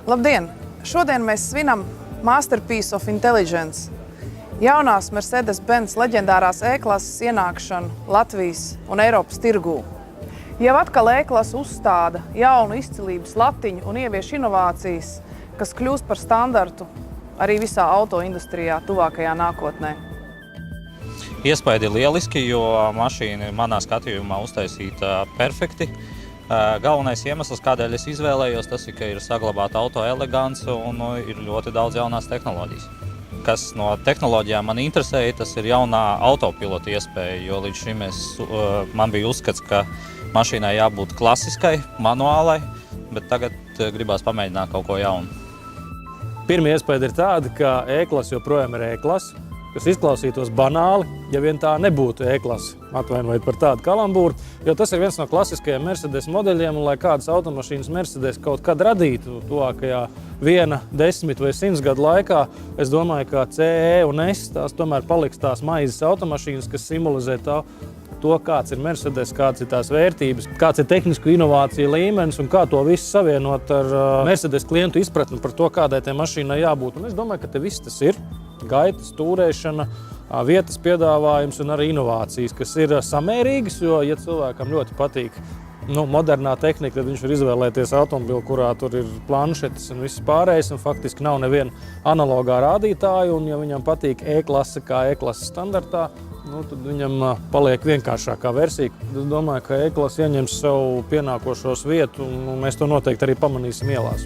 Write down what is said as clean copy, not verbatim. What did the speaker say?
Labdien! Šodien mēs svinam Masterpiece of Intelligence. Jaunās Mercedes-Benz leģendārās E-klases ienākšanu Latvijas un Eiropas tirgū. Jau atkal E-klase uzstāda jaunu izcilības latiņu un ievieš inovācijas, kas kļūs par standartu arī visā autoindustrijā tuvākajā nākotnē. Iespaidi ir lieliski, jo mašīna ir manā skatījumā uztaisīta perfekti. Galvenais iemesls, kādēļ es izvēlējos, tas ir, ka ir saglabāta auto elegance un ir ļoti daudz jaunās tehnoloģijas. Kas no tehnoloģijām man interesēja, tas ir jaunā autopilota iespēja, jo līdz šim man bija uzskats, ka mašīnai jābūt klasiskai, manuālai, bet tagad gribās pamēģināt kaut ko jaunu. Pirmie iespēja ir tāda, ka E-klase joprojām ir E-klase, kas izklausītos banāli, ja vien tā nebūtu E-klase, atvainojiet par tādu kalambūru, jo tas ir viens no klasiskajiem Mercedes modeļiem, un lai kādas automašīnas Mercedes kaut kad radītu tuvākajā 1, 10 vai 100 gadu laikā, es domāju, ka CE un S tās tomēr paliks tās maizes automašīnas, kas simbolizē to, kāds ir Mercedes, kāds ir tās vērtības, kāds ir tehnisku inovāciju līmenis un kā to visu savienot ar Mercedes klientu izpratni par to, kādai tai mašīnai jābūt. Un es domāju, ka te viss tas ir. Gaitas, stūrēšana, vietas piedāvājums un arī inovācijas, kas ir samērīgas, jo, ja cilvēkam ļoti patīk modernā tehnika, tad viņš var izvēlēties automobili, kurā tur ir planšetes un viss pārējais, un faktiski nav neviena analogā rādītāja, un ja viņam patīk E-klase kā E-klases standartā, tad viņam paliek vienkāršākā versija. Es domāju, ka E-klase ieņems savu pienākošos vietu, un mēs to noteikti arī pamanīsim ielās.